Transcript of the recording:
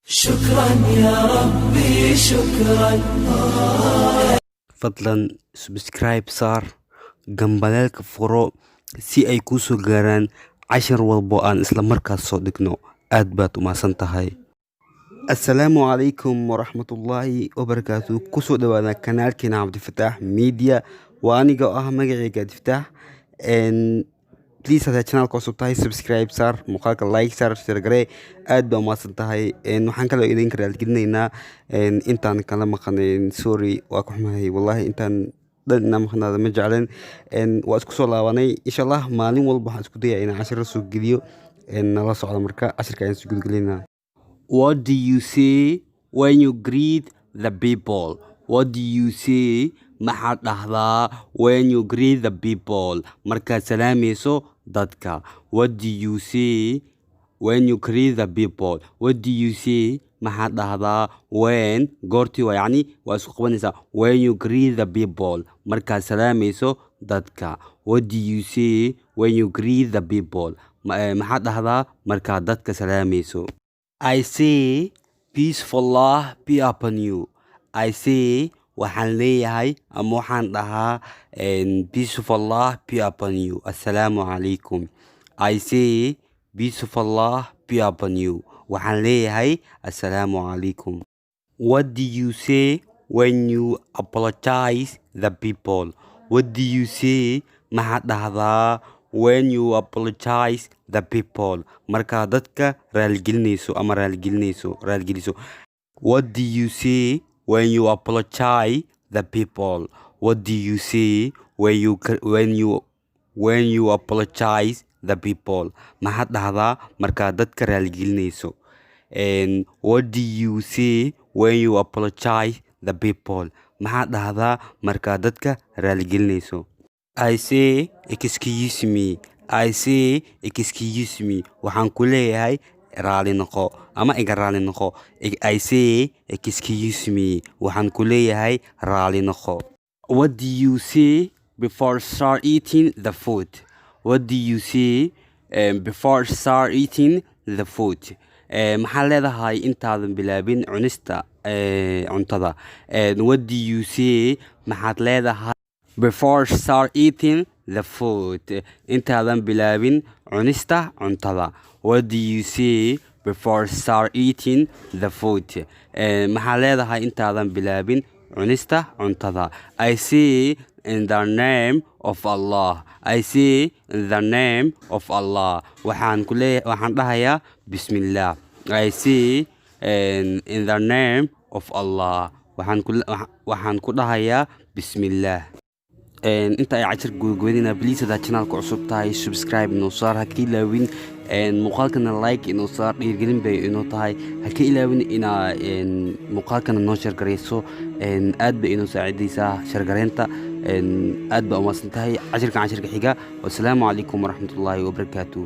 شكرا يا ربي شكرا. fadlan subscribe saar gambaleelka furo si ay kuu soo gaaraan cashar walbo aan isla markaas soo dhigno. aad baad u mahadsan tahay. assalaamu calaykum waraxmatullaahi wabarakaatu. kusoo dhawaada kanaalkeena cabdifataax media. waa aniga oo ah magacayga cabdifataax. please hadaa channelka cusub tahay subscribe saar, muuqaalka like saar, share garee. aad baa u mahadsan tahay. waxaan kaloo idinka raaligelinaynaa intaan kala maqanayn. sorry, waa ku xumahay wallahi, intaan dhan inaan maqnaada ma jeclen. waa isku soo laabanay insha allah. maalin walba waxaan isku dayaa inaan cashiro soo geliyo. nala socda marka cashirka ayaan soo gudgelinaa. What do you say when you greet the people? What do you say? maxaad dhahdaa when you greet the people markaad salaamayso dadka? What do you say when you greet the people? What do you say? maxaad dhahdaa when goortii waa yacni waa isku qabanaysaa when you greet the people markaad salaamayso dadka. What do you say when you greet the people? maxaad dhahdaa markaad dadka salaamayso? I say peacefullah be upon you. I say waxaan leeyahay ama waxaan dhahaa peacefullah be upon you. assalaamu calaykum. I say peacefullah be upon you. waxaan leeyahay assalaamu calaykum. What do you say when you apologize the people? What do you say? maxaad dhahdaa when you apologize the people markaa dadka raaligelinayso ama raaligeliso. What do you say when you apologize the people? What do you say when you apologize the people? maxaad dhahdaa markaa dadka raaligelinayso. And what do you say when you apologize the people? maxaad dhahdaa markaa dadka raaligelinayso. I say excuse me. I say excuse me. waxaan ku leeyahay raali noqo ama iga raali noqo. I say excuse me. waxaan ku leeyahay raali noqo. What do you say before start eating the food? What do you say before start eating the food? maxaa leedahay intaadan bilaabin cunista cuntada? What do you say? maxaad leedahay before start eating the food intaadan bilaabin cunista cuntada? What do you say before start eating the food? maxaa leedahay intaadan bilaabin cunista cuntada? I say in the name of Allah. I say in the name of Allah. waxaan dhahayaa bismillah. I say in the name of Allah. waxaan ku dhahayaa bismillah. inta ay cashir gudagudina please hadaa channelka cusub tahay subscribe inoo saar. ha ka ilaawin muuqaalkana like inoo saar, dhiirgelin bay inoo tahay. ha ka ilaawin inaa muuqaalkana noo shargarayso. aad bay inoo saacidaysaa shargareynta. aad baa umahadsan tahay. cashirka xiga. wassalaamu calaykum waraxmatullaahi wabarakaatuh.